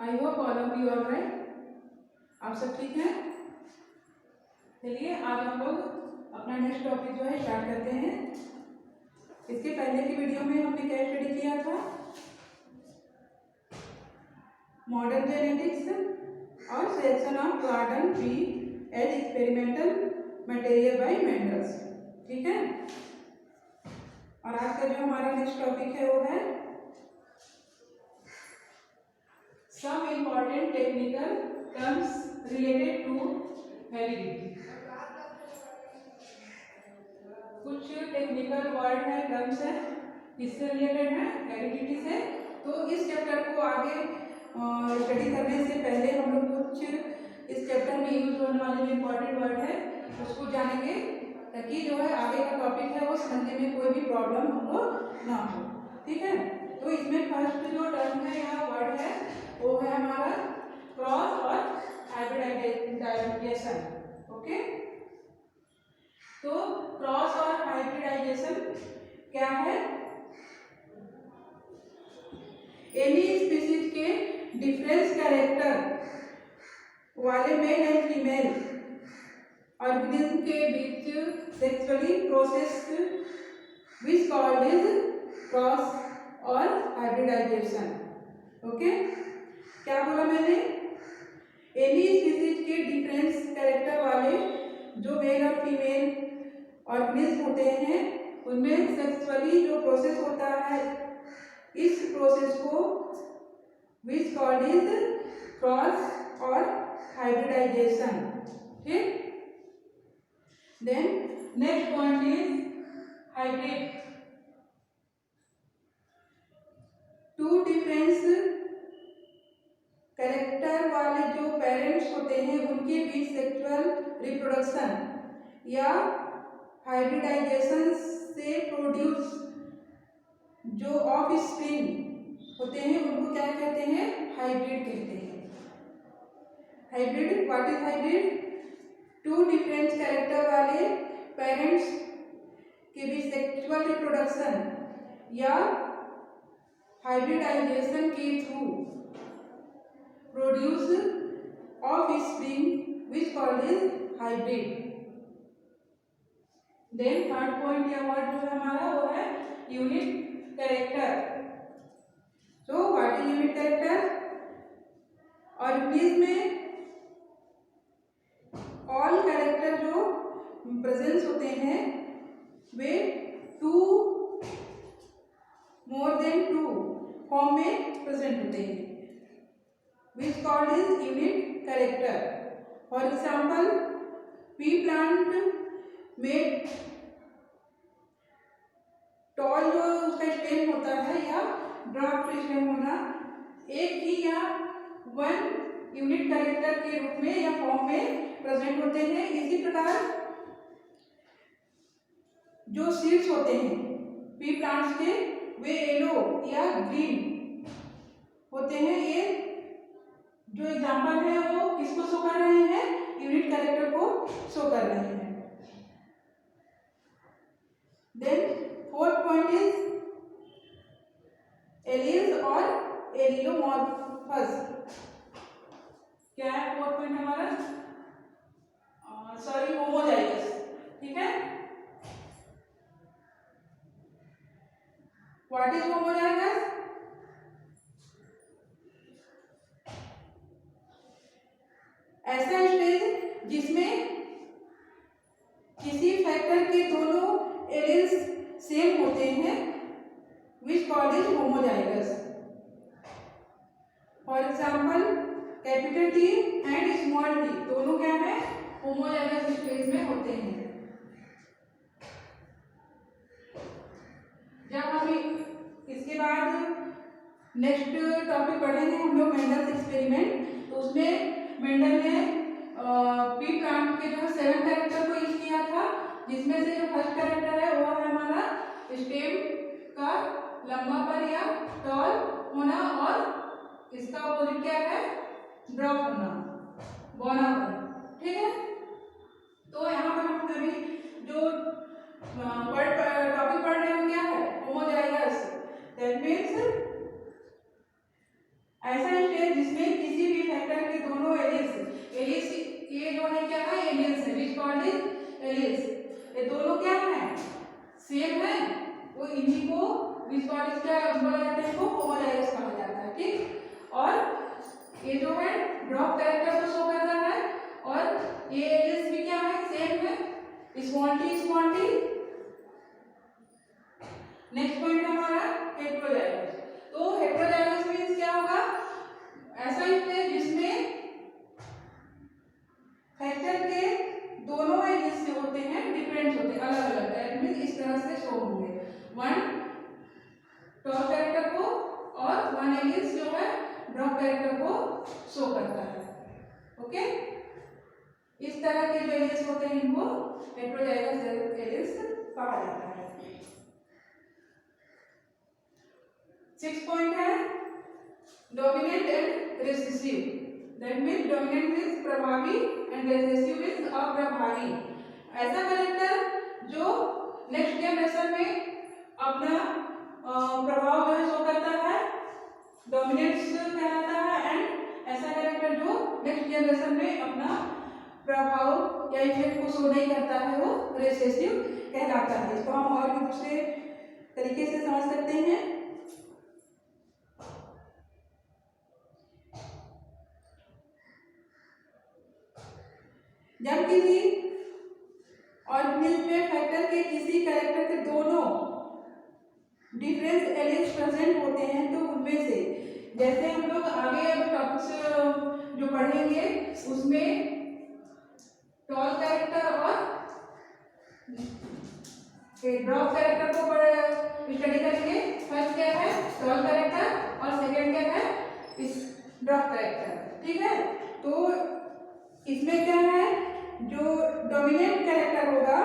I hope all of you are right. आप सब ठीक हैं? चलिए आज हम लोग अपना नेक्स्ट टॉपिक जो है स्टार्ट करते हैं। इसके पहले की वीडियो में हमने क्या स्टडी किया था? मॉडर्न जेनेटिक्स और selection of garden tree as experimental material by Mendel's. ठीक है। और आज का जो हमारा नेक्स्ट टॉपिक है वो है some important technical terms related to heredity। कुछ टेक्निकल वर्ड है, टर्म्स है, किससे रिलेटेड है? हेरिडिटी से। तो इस चैप्टर को आगे स्टडी करने से पहले हम लोग कुछ इस चैप्टर में यूज होने वाले जो इम्पोर्टेंट वर्ड है उसको जानेंगे, ताकि जो है आगे का टॉपिक है वो समझने में कोई भी प्रॉब्लम हमको ना हो। ठीक है। तो इसमें फर्स्ट जो टर्म है या वर्ड है वो है हमारा क्रॉस और हाइब्रिडाइजेशन। ओके। तो क्रॉस और हाइब्रिडाइजेशन क्या है? एनी स्पीशीज के डिफरेंस कैरेक्टर वाले मेल एंड फीमेल ऑर्गेनिज्म के बीच sexually processed which called is cross और हाइब्रिडाइजेशन। ओके। क्या बोला मैंने? एनी स्पीशीज के डिफरेंस कैरेक्टर वाले जो मेल और फीमेल ऑर्गेनिज्म होते हैं उनमें सेक्सुअली जो प्रोसेस होता है इस प्रोसेस को विच कॉल्ड इज क्रॉस और हाइब्रिडाइजेशन। ठीक। Then next point is hybrid. Two difference character वाले जो पेरेंट्स होते हैं उनके बीच सेक्सुअल रिप्रोडक्शन या हाइब्रिडाइजेशन से प्रोड्यूस जो ऑफ स्प्रिंग होते हैं उनको क्या कहते हैं? हाइब्रिड कहते हैं। Hybrid, what is hybrid? Two different character वाले पेरेंट्स के बीच सेक्सुअल रिप्रोडक्शन या हाइब्रिडाइजेशन के through produce offspring which called is hybrid. Then third point या वर्ड जो है हमारा वो है unit character. So what is unit character? Organism में ऑल कैरेक्टर जो प्रेजेंस होते हैं वे two more than two form में प्रेजेंट होते हैं which called is unit character. For example, pea plant में टॉल जो उसका स्टेम होता है या ड्राफ्ट स्टेम होना एक ही या वन यूनिट कैरेक्टर के रूप में या फॉर्म में प्रेजेंट होते हैं। इसी प्रकार जो सीड्स होते हैं पी प्लांट्स के वे येलो या ग्रीन होते हैं। ये जो एग्जाम्पल है वो किसको शो कर रहे हैं? यूनिट कैरेक्टर को शो कर रहे हैं। Then fourth point is alleles और एलिलोमॉर्फस। क्या है फोर्थ पॉइंट हमारा? Sorry, homozygous. ठीक है। What is homozygous? ऐसा स्टेज जिसमें किसी फैक्टर के दोनों एलील्स सेम होते हैं which called is homozygous. For example capital T and small T दोनों क्या है? होमोजाइगस स्टेज में होते हैं। जब हम इसके बाद नेक्स्ट टॉपिक पढ़ेंगे हम लोग मेंडल्स एक्सपेरिमेंट, तो उसमें मेंडल ने पी प्लांट के जो 7 कैरेक्टर को यूज किया था, जिसमें से जो फर्स्ट कैरेक्टर है वो है हमारा स्टेम का लंबापन या टॉल होना और इसका अपोजिट क्या है? ड्रॉप होना, बौनापन। ठीक है। तो यहाँ पर हम कभी जो वर्ड टॉपिक पढ़ रहे हैं क्या है? होमोजाइगस। दैट मीन्स ऐसा स्टेज जिसमें को विच वर्ड क्या बोला जाता है, इसको होमोजाइगस कहा जाता है। ठीक, और ये जो है ड्रॉप कैरेक्टर को शो करता है, और ये एलिस भी क्या है, सेम है, स्मॉल टी। नेक्स्ट पॉइंट हमारा हेटेरोजाइगस। तो हेटेरोजाइगस मींस क्या होगा, ऐसा स्टेज जिसमें फैक्टर के दोनों एलिस जो होते हैं डिफरेंट होते हैं, अलग अलग, दैट मींस इस तरह से शो होंगे, वन टॉप कैरेक्टर को और वन एलिस जो है ड्रॉप कैरेक्टर को शो करता है। ओके, इस तरह के जो एलिस होते हैं इनको हेटेरोजाइगस एलिस कहा जाता है। 6 पॉइंट है dominant and recessive. That means dominant means प्रभावी एंड रिसेसिव मीन्स अप्रभावी। ऐसा कैरेक्टर जो नेक्स्ट जनरेशन में अपना प्रभाव जो है शो करता है, डोमिनेंस कहलाता है, एंड ऐसा कैरेक्टर जो नेक्स्ट जनरेशन में अपना प्रभाव या इफेक्ट को शो नहीं करता है वो रिसेसिव कहलाता है। इसको हम और भी दूसरे तरीके से समझ सकते हैं। जब किसी ऑर्गेनिज्म में फैक्टर के किसी कैरेक्टर के दोनों डिफरेंस एलिस प्रेजेंट होते हैं तो उनमें से, जैसे हम लोग आगे अब टॉपिक्स जो पढ़ेंगे उसमें टॉल कैरेक्टर और ड्रॉप कैरेक्टर को स्टडी करेंगे। फर्स्ट क्या है टॉल कैरेक्टर और सेकंड क्या है इस ड्रॉप कैरेक्टर। ठीक है, तो इसमें क्या है, जो डोमिनेंट कैरेक्टर होगा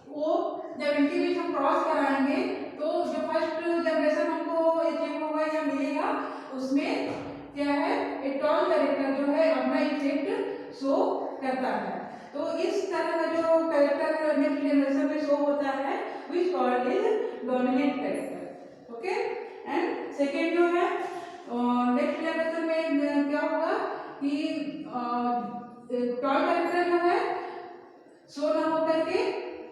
वो जब इनके बीच हम क्रॉस कराएंगे तो जो फर्स्ट जनरेशन हमको अचीव होगा या मिलेगा उसमें क्या है, एक टॉल कैरेक्टर जो है अपना इफेक्ट शो करता है। तो इस तरह का जो कैरेक्टर नेक्स्ट जनरेशन में शो होता है which called is dominant character. Okay, and second जो है नेक्स्ट जनरेशन में क्या होगा कि टॉल कैरेक्टर जो है शो ना होकर के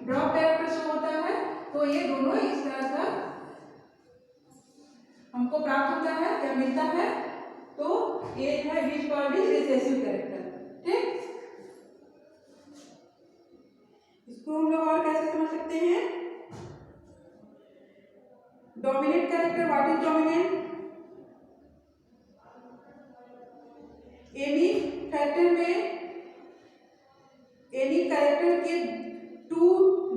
ड्रॉप कैरेक्टर शो होता है। तो ये दोनों इस तरह का हमको प्राप्त होता है या मिलता है, तो ये है which called is recessive character. ठीक, इसको हम लोग और कैसे समझ सकते हैं, dominant character, what is dominant, any factor में एनी कैरेक्टर के टू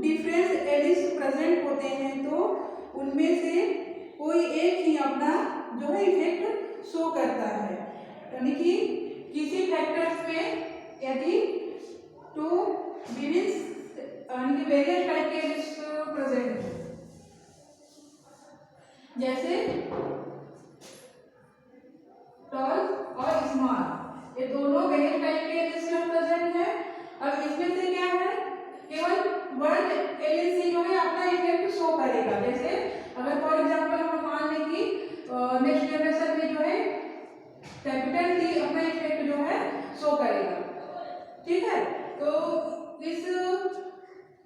डिफरेंस एलिस प्रेजेंट होते हैं तो उनमें से कोई एक ही अपना जो है इफेक्ट शो करता है। यानी कि किसी फैक्टर्स में यदि टू डिफरेंस यानी कि वेरियस टाइप के एलिस प्रेजेंट है, जैसे टॉल और स्मॉल, ये दोनों वेरियस टाइप के एलिस प्रेजेंट है। अब इसमें से क्या है, केवल वन एलिस ही जो है अपना इफेक्ट शो करेगा। जैसे अगर फॉर एग्जांपल हम मान लें कि नेक्स्ट जनरेशन में जो है कैपिटल टी अपना इफेक्ट जो है शो करेगा। ठीक है, तो इस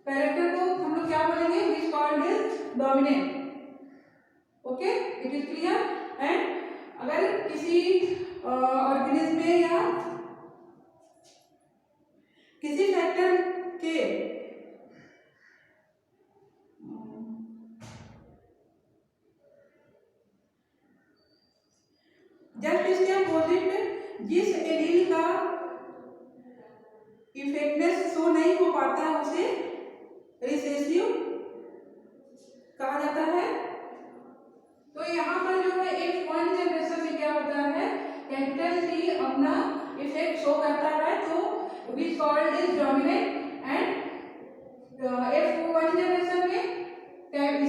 कैरेक्टर को हम लोग क्या बोलेंगे, which called is dominant. Okay, it is clear. And अगर किसी ऑर्गेनिज्म में या किसी फैक्टर के जस्ट इसके अपोजिट जिस एलील का इफेक्टनेस शो नहीं हो पाता उसे रिसेसिव कहा जाता है। तो यहाँ पर जो है एक वन जनरेशन में क्या होता है, कैपिटल टी अपना इफेक्ट शो करता है तो which called is dominant, and F one generation में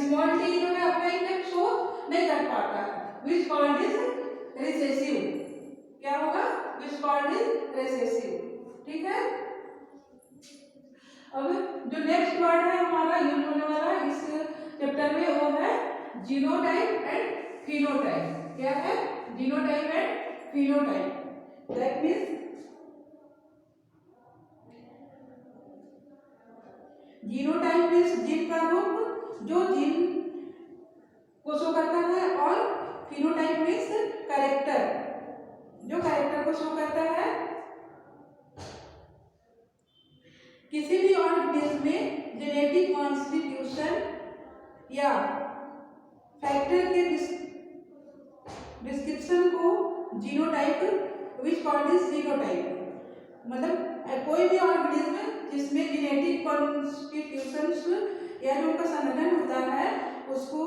स्मॉल टी जो है अपना इफेक्ट शो नहीं कर पाता, विच कॉल्ड इज रिसेसिव। क्या होगा, विच कॉल्ड इज रिसेसिव। ठीक है, अब जो नेक्स्ट वर्ड है हमारा यूज होने वाला इस चैप्टर में वो है जीनोटाइप एंड फिनोटाइप। क्या है, genotype and phenotype. That means genotype means gene का रूप, जो जीन को शो करता है, और फिनोटाइप मीन्स कैरेक्टर, जो कैरेक्टर को शो करता है। किसी भी ऑर्गेनिज्म में जेनेटिक कॉन्स्टिट्यूशन या फैक्टर के डिस्क्रिप्शन को genotype which called is genotype. मतलब कोई भी ऑर्गेनिज्म जिसमें जेनेटिक कॉन्स्टिट्यूशंस या जो उनका संगठन होता है उसको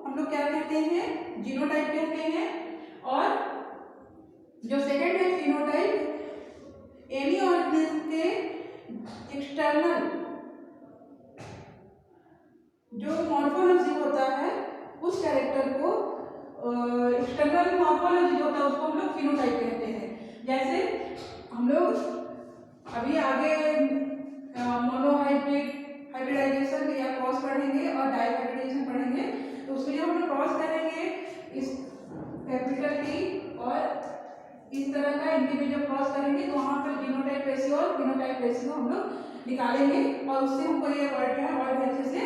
हम लोग क्या कहते हैं, जीनोटाइप कहते हैं। और जो सेकंड है फिनोटाइप, एनी ऑर्गेनिज्म के एक्सटर्नल जो मॉर्फोलॉजी होता है उस कैरेक्टर को, एक्सटर्नल मॉर्फोलॉजी होता है उसको हम लोग फिनोटाइप कहते हैं। जैसे हम लोग अभी आगे हाइब्रिडाइजेशन या क्रॉस पढ़ेंगे और डाइहाइब्रिडाइजेशन पढ़ेंगे, तो उसमें हम लोग क्रॉस करेंगे इस कैपिटल टी और इस तरह का इंडिविजुअल क्रॉस करेंगे, तो वहाँ पर जीनोटाइप रेशियो और फिनोटाइप रेशियो हम लोग निकालेंगे और उससे हमको ये वर्ड जो है और अच्छे से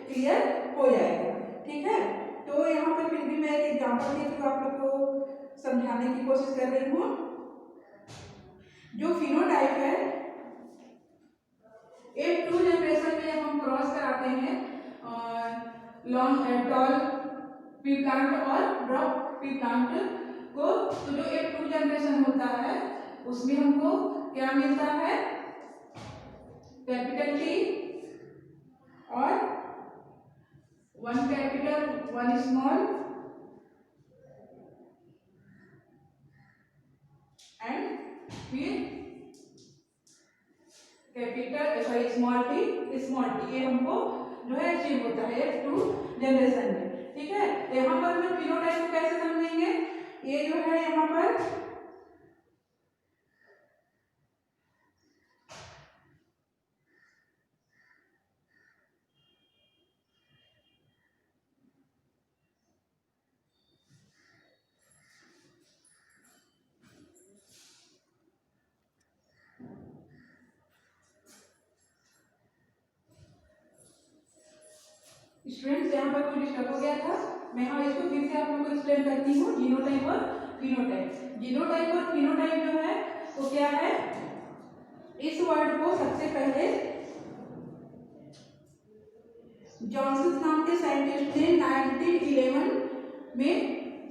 क्लियर हो जाएगा। ठीक है, तो यहाँ पर फिर भी मैं एक एग्जाम्पल के थ्रू आप लोग को समझाने की कोशिश कर रही हूँ। जो फिनोटाइप है, एक टू जनरेशन में हम क्रॉस कराते हैं लॉन्ग टॉल पी प्लांट और ड्रॉप पी प्लांट को, तो जो एक टू जनरेशन होता है उसमें हमको क्या मिलता है, कैपिटल टी और one capital one small and फिर कैपिटल स्मॉल टी, ये हमको जो है अचीव होता है टू जनरेशन में। ठीक है, यहाँ पर हम फिनोटाइप को कैसे समझेंगे, ये जो है यहाँ पर स्टूडेंट्स यहाँ पर कुछ डिस्टर्ब हो गया था, मैं हाँ इसको फिर से आप लोगों को एक्सप्लेन करती हूँ। जीनोटाइप और फिनोटाइप, जीनोटाइप और फिनोटाइप जो है वो क्या है, इस वर्ड को सबसे पहले जॉनसन नाम के साइंटिस्ट ने 1911 में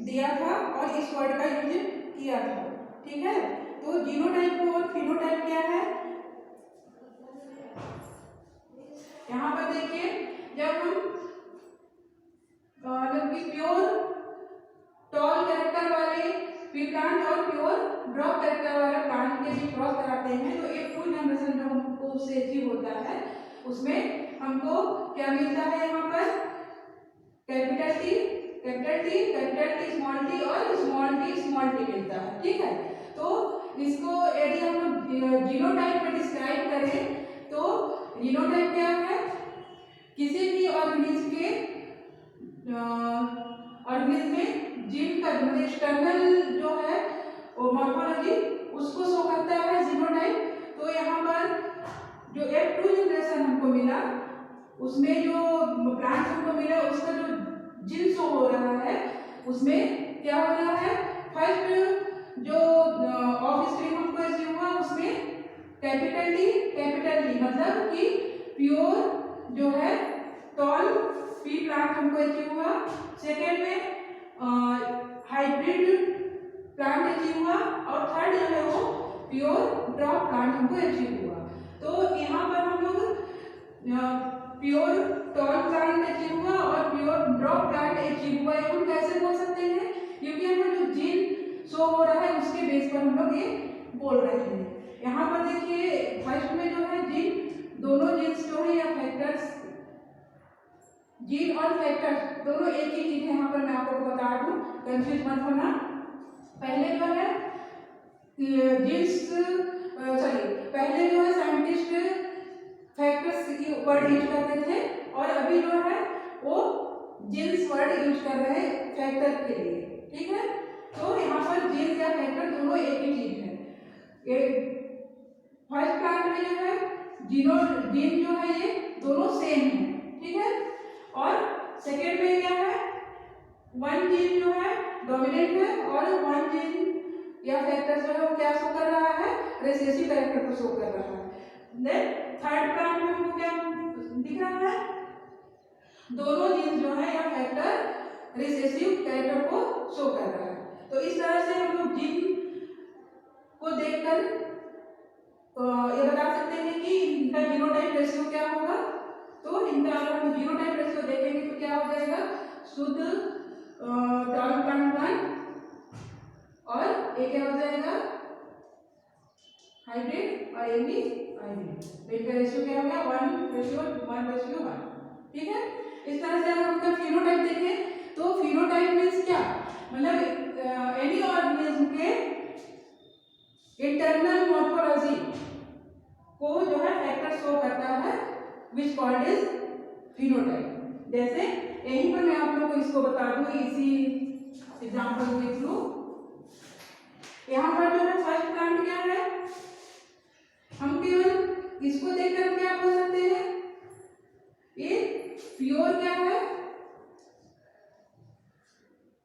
दिया था और इस वर्ड का यूज किया था। ठीक है, तो जीनोटाइप और फिनोटाइप क्या है, यहाँ पर देखिए जब हम प्योर टॉल कैरेक्टर वाले पी प्लांट और प्योर ड्रॉप कैरेक्टर वाले प्लांट के बीच क्रॉस कराते हैं, तो एक टू जनरेशन जो हमको उससे अचीव होता है उसमें हमको क्या मिलता है, यहाँ पर कैपिटल टी स्मॉल टी और स्मॉल टी मिलता है। ठीक है, तो इसको यदि हम जीनोटाइप में डिस्क्राइब करें तो जीनोटाइप क्या है, किसी भी ऑर्गेनिज्म में जीन का मतलब एक्सटर्नल जो है वो मॉर्फोलॉजी उसको शो करता है जीनोटाइप। तो यहाँ पर जो एक टू जनरेशन हमको मिला उसमें जो प्लांट हमको मिला उसका जो जीन शो हो रहा है उसमें क्या हो रहा है, फर्स्ट जो ऑफ स्प्रिंग हमको अचीव हुआ उसमें कैपिटल टी मतलब कि प्योर जो है टॉल पी प्लांट हमको अचीव हुआ। सेकेंड में हाइब्रिड प्लांट अचीव हुआ और थर्ड जो है वो प्योर ड्रॉप प्लांट हमको अचीव हुआ। तो यहाँ पर हम लोग प्योर टॉल प्लांट अचीव हुआ और प्योर ड्रॉप प्लांट अचीव हुआ, हम कैसे बोल सकते हैं, क्योंकि यहाँ जो जीन शो हो रहा है उसके बेस पर हम लोग ये बोल रहे हैं। यहाँ पर देखिए फर्स्ट में जो है जीन, दोनों जीन्स जो है या फैक्टर्स, जीन और फैक्टर्स दोनों एक ही चीज है, यहाँ पर मैं आपको बता दूं, कंफ्यूज मत होना। पहले जो है जीन्स पहले जो है साइंटिस्ट फैक्टर्स की वर्ड यूज करते थे और अभी जो है वो जीन्स वर्ड यूज कर रहे हैं फैक्टर के लिए। ठीक है, तो यहाँ पर जीन्स या फैक्टर दोनों एक ही चीज है। फर्स्ट प्लांट में जो है जीन जो है ये दोनों सेम है। ठीक है, और सेकेंड में क्या है, वन जीन जो है डोमिनेंट है और वन जीन या फैक्टर जो है वो क्या शो कर रहा है, रिसेसिव कैरेक्टर को शो कर रहा है। देन थर्ड प्लांट में हमको क्या दिख रहा है, दोनों जीन जो है या फैक्टर रिसेसिव कैरेक्टर को शो कर रहा है। तो इस तरह से हम लोग जीन को देखकर ये बता सकते हैं कि इनका जीनोटाइप रेशियो क्या होगा। तो इनका अगर हम जीनोटाइप रेशियो देखेंगे तो क्या हो जाएगा, शुद्ध टर्म प्लांट और ये क्या हो जाएगा, हाइब्रिड और ये भी हाइब्रिड। तो इनका रेशियो क्या हो गया, 1:1। ठीक है। इस तरह से अगर हम उनका फिनोटाइप देखें तो फिनोटाइप मीन्स क्या, मतलब एनी ऑर्गेनिज्म के इंटरनल मॉर्फोलॉजी को जो है फैक्टर शो करता है, विच कॉल्ड इज फिनोटाइप। जैसे यहीं पर मैं आप लोग को इसको बता दूं इसी एग्जांपल के थ्रू। यहाँ पर जो है फर्स्ट प्लांट क्या है, हम केवल इसको देखकर क्या बोल सकते हैं, ये प्योर क्या है,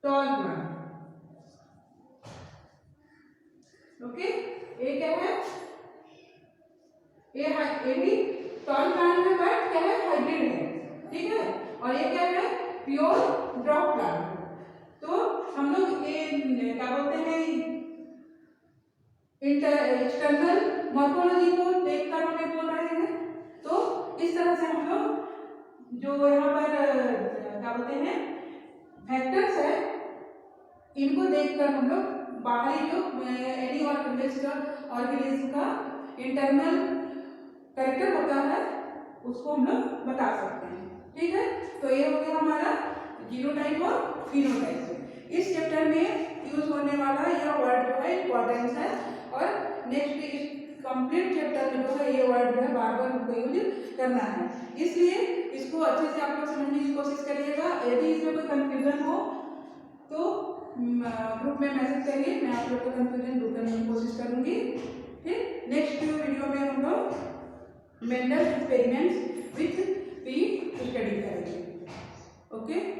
टॉल प्लांट। ओके, ये क्या है, ये भी टॉल प्लांट है बट क्या है, हाइब्रिड है। ठीक है। और ये क्या है, प्योर ड्रॉप प्लांट। तो हम लोग ये क्या बोलते हैं, एक्सटर्नल मॉर्फोलॉजी को देखकर हमें बोल रहे हैं। तो इस तरह से हम लोग जो यहाँ पर क्या बोलते हैं फैक्टर्स है, इनको देखकर हम लोग बाहरी जो एनी ऑर्गेनिज्म का इंटरनल कैरेक्टर होता है उसको हम लोग बता सकते हैं। ठीक है। तो ये हो गया हमारा जीनोटाइप और फिनोटाइप। इस चैप्टर में यूज होने वाला यह वर्ड जो है इम्पोर्टेंस है, और नेक्स्ट इस कंप्लीट चैप्टर में जो है ये वर्ड जो है बार बार हमको यूज करना है, इसलिए इसको अच्छे से आप लोग समझने की कोशिश करिएगा। यदि इसमें कोई कंफ्यूजन हो तो ग्रुप में मैसेज करिए, मैं आप लोग का कंफ्यूजन दूर करने की कोशिश करूंगी। ठीक। नेक्स्ट वीडियो में हम लोग Mendel experiments with P study करेंगे। ओके।